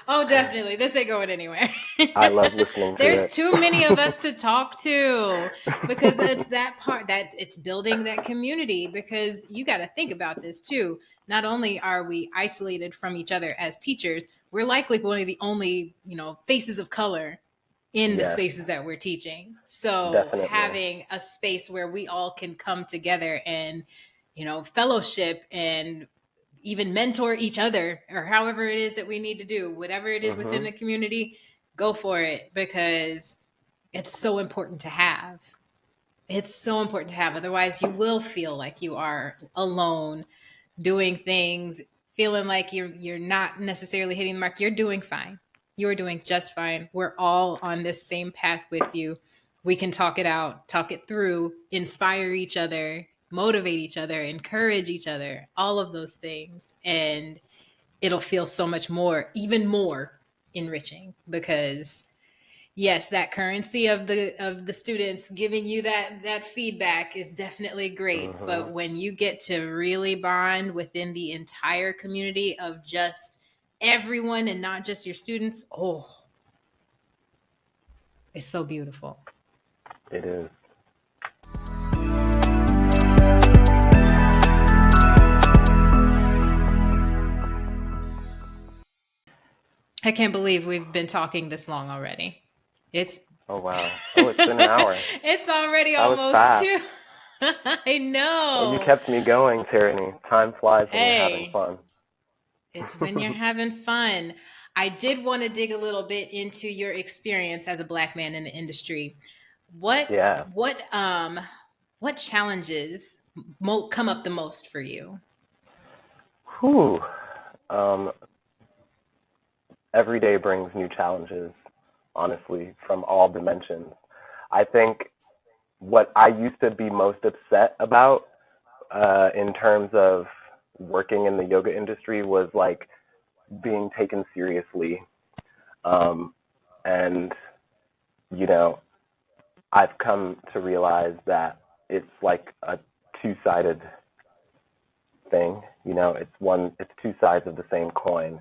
Oh, definitely. This ain't going anywhere. I love listening to There's it. too many of us to talk to because it's that part that it's building that community, because you got to think about this too. Not only are we isolated from each other as teachers, we're likely one of the only, faces of color in the spaces that we're teaching. So having a space where we all can come together and, fellowship and even mentor each other, or however it is that we need to do, whatever it is within the community, go for it, because it's so important to have. It's so important to have. Otherwise, you will feel like you are alone doing things, feeling like you're not necessarily hitting the mark. You're doing fine. You're doing just fine. We're all on this same path with you. We can talk it out, talk it through, inspire each other, motivate each other, encourage each other, all of those things. And it'll feel so much more, even more enriching, because yes, that currency of the students giving you that feedback is definitely great, Hmm. but when you get to really bond within the entire community of just everyone and not just your students, oh, it's so beautiful. It is. I can't believe we've been talking this long already. It's Oh, wow. Oh, it's been an hour. it's already That was almost fast. 2. I Well, you know. kept me going, Tyranny. Time flies when you're having Hey, fun. it's when you're having fun. I did want to dig a little bit into your experience as a Black man in the industry. What Yeah. what um what challenges come up the most for you? Whew. Um, every day brings new challenges, honestly, from all dimensions. I think what I used to be most upset about in terms of working in the yoga industry was like being taken seriously. Um, and, you know, I've come to realize that it's like a two-sided thing. It's two sides of the same coin.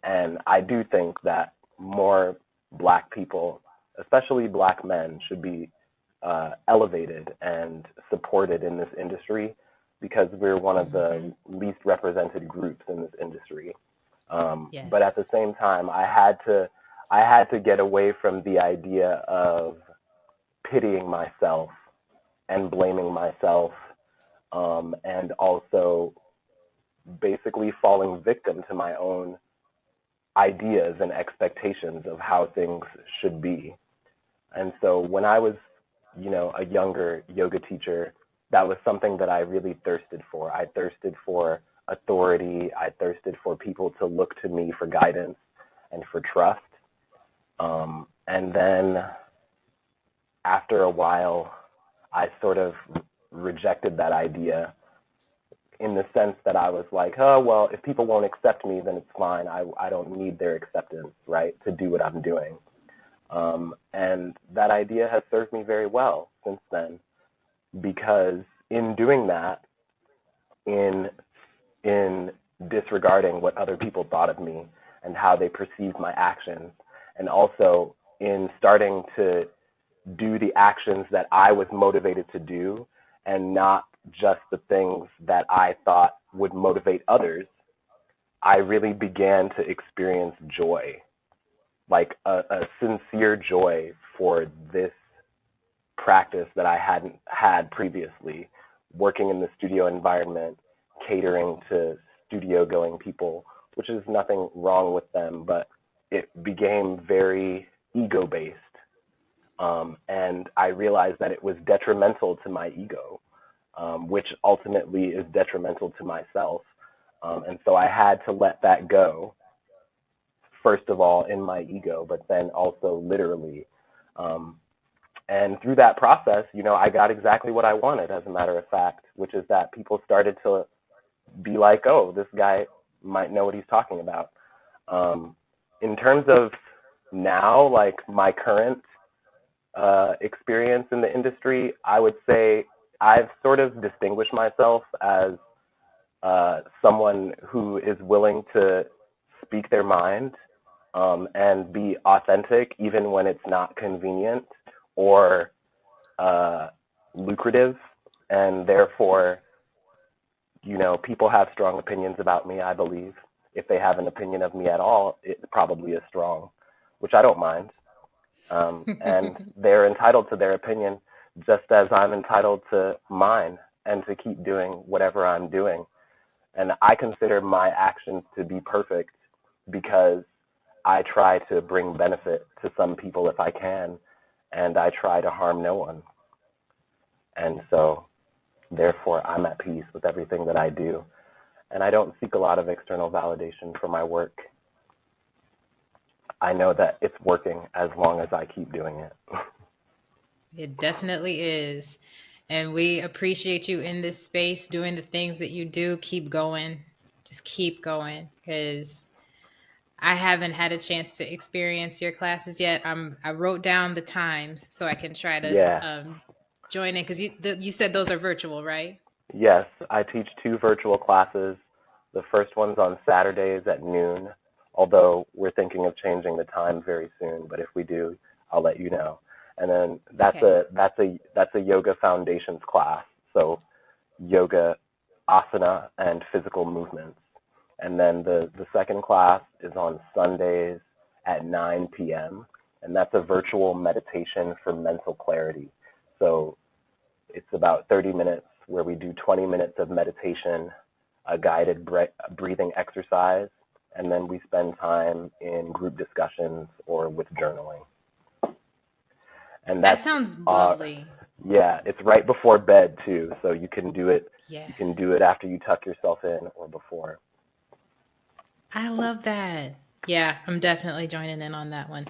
And I do think that more Black people, especially Black men, should be elevated and supported in this industry because we're one of Mm-hmm. the least represented groups in this industry. But at the Yes. same time, I had to get away from the idea of pitying myself and blaming myself, and also basically falling victim to my own ideas and expectations of how things should be. And so when I was, a younger yoga teacher, that was something that I really thirsted for. I thirsted for authority. I thirsted for people to look to me for guidance and for trust. And then after a while, I sort of rejected that idea in the sense that I was like, oh, well, if people won't accept me, then it's fine. I don't need their acceptance, right, to do what I'm doing. And that idea has served me very well since then because in doing that, in in disregarding what other people thought of me and how they perceived my actions, and also in starting to do the actions that I was motivated to do and not just the things that I thought would motivate others, I really began to experience joy, like a sincere joy for this practice that I hadn't had previously, working in the studio environment, catering to studio going people, which is nothing wrong with them, but it became very ego based. And I realized that it was detrimental to my ego, which ultimately is detrimental to myself. And so I had to let that go, first of all, in my ego, but then also literally. Um, and through that process, I got exactly what I wanted, as a matter of fact, which is that people started to be like, oh, this guy might know what he's talking about. Um, in terms of now, like my current experience in the industry, I would say I've sort of distinguished myself as someone who is willing to speak their mind, and be authentic even when it's not convenient or uh, lucrative. And therefore, people have strong opinions about me, I believe. If they have an opinion of me at all, it probably is strong, which I don't mind. And they're entitled to their opinion just as I'm entitled to mine and to keep doing whatever I'm doing. And I consider my actions to be perfect because I try to bring benefit to some people if I can, and I try to harm no one. And so, therefore, I'm at peace with everything that I do. And I don't seek a lot of external validation for my work. I know that it's working as long as I keep doing it. It definitely is. And we appreciate you in this space doing the things that you do. Keep going. Just keep going, because I haven't had a chance to experience your classes yet. I wrote down the times so I can try to Yeah. join in, because you said those are virtual, right? Yes, I teach 2 virtual classes. The first one's on Saturdays at noon, although we're thinking of changing the time very soon, but if we do, I'll let you know. And then that's a yoga foundations class. So yoga, asana, and physical movements. And then the second class is on Sundays at 9 p.m. And that's a virtual meditation for mental clarity. So it's about 30 minutes where we do 20 minutes of meditation, a guided breathing exercise, and then we spend time in group discussions or with journaling. And that sounds lovely. Yeah, it's right before bed too, so you can do it. Yeah. You can do it after you tuck yourself in or before. I love that. Yeah, I'm definitely joining in on that one.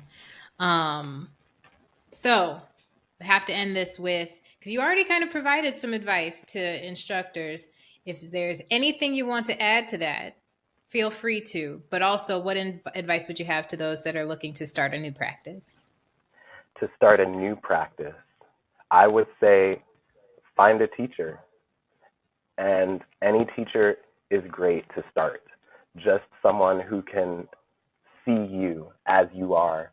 So I have to end this with, because you already kind of provided some advice to instructors. If there's anything you want to add to that, feel free to. But also, what advice would you have to those that are looking to start a new practice? To start a new practice, I would say find a teacher. And any teacher is great to start. Just someone who can see you as you are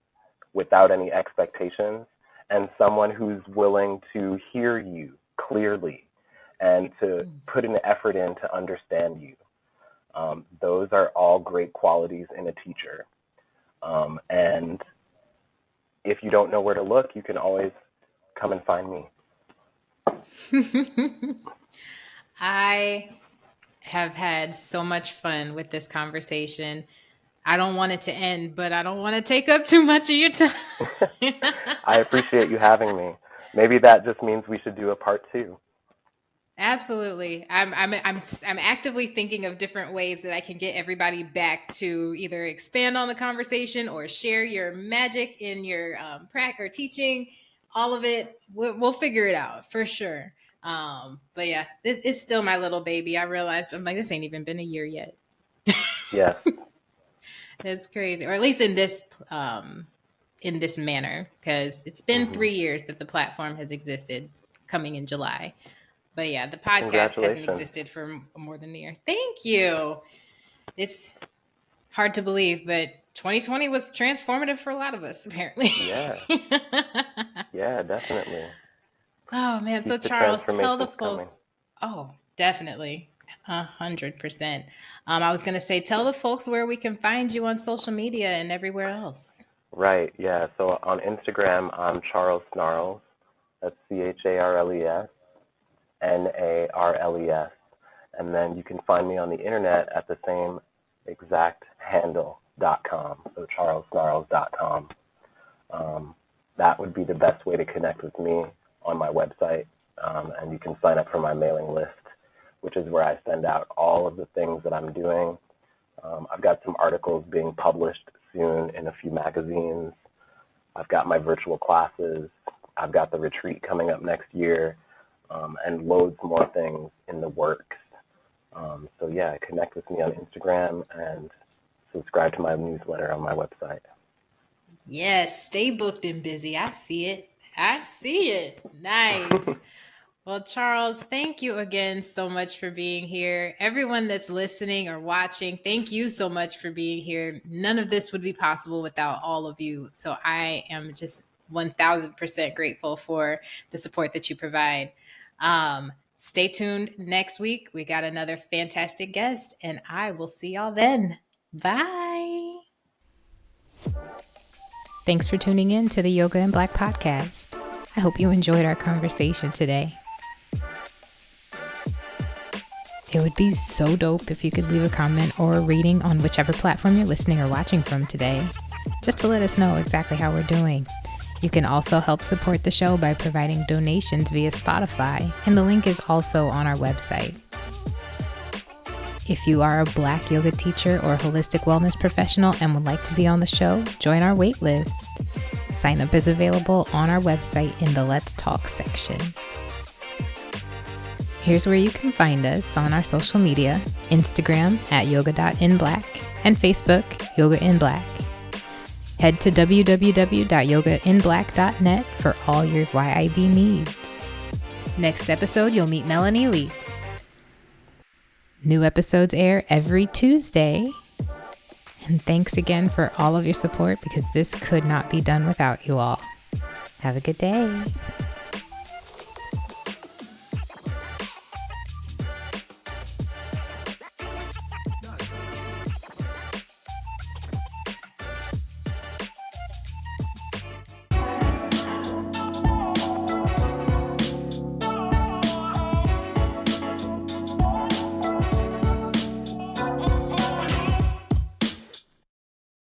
without any expectations, and someone who's willing to hear you clearly and to put an effort in to understand you. Those are all great qualities in a teacher. And if you don't know where to look, you can always come and find me. I have had so much fun with this conversation. I don't want it to end, but I don't want to take up too much of your time. I appreciate you having me. Maybe that just means we should do a part 2. Absolutely. I'm actively thinking of different ways that I can get everybody back to either expand on the conversation or share your magic in your or teaching. All of it, we'll figure it out for sure. But yeah, it's still my little baby. I realized, I'm like, this ain't even been a year yet. Yeah. It's crazy. Or at least in this manner, because it's been 3 years that the platform has existed, coming in July. But yeah, the podcast hasn't existed for more than a year. Thank you. It's hard to believe, but 2020 was transformative for a lot of us, apparently. Yeah. Yeah, definitely. Oh, man. So, Charles, tell the folks. Oh, definitely. 100%. I was going to say, tell the folks where we can find you on social media and everywhere else. Right. Yeah. So on Instagram, I'm Charles Snarles. That's CharlesNarles. And then you can find me on the internet at the same exact handle.com. So charlessnarles.com. That would be the best way to connect with me on my website. And you can sign up for my mailing list, which is where I send out all of the things that I'm doing. I've got some articles being published soon in a few magazines. I've got my virtual classes. I've got the retreat coming up next year, and loads more things in the works. So yeah, connect with me on Instagram and subscribe to my newsletter on my website. Yes, stay booked and busy. I see it. Nice. Well, Charles, thank you again so much for being here. Everyone that's listening or watching, thank you so much for being here. None of this would be possible without all of you. So I am just 1000% grateful for the support that you provide. Stay tuned next week. We got another fantastic guest, and I will see y'all then. Bye. Thanks for tuning in to the Yoga in Black podcast. I hope you enjoyed our conversation today. It would be so dope if you could leave a comment or a rating on whichever platform you're listening or watching from today, just to let us know exactly how we're doing. You can also help support the show by providing donations via Spotify, and the link is also on our website. If you are a Black yoga teacher or holistic wellness professional and would like to be on the show, join our wait list. Sign up is available on our website in the Let's Talk section. Here's where you can find us on our social media: Instagram at yoga.inblack and Facebook Yoga in Black. Head to www.yogainblack.net for all your YIB needs. Next episode, you'll meet Melanie Leaks. New episodes air every Tuesday. And thanks again for all of your support, because this could not be done without you all. Have a good day.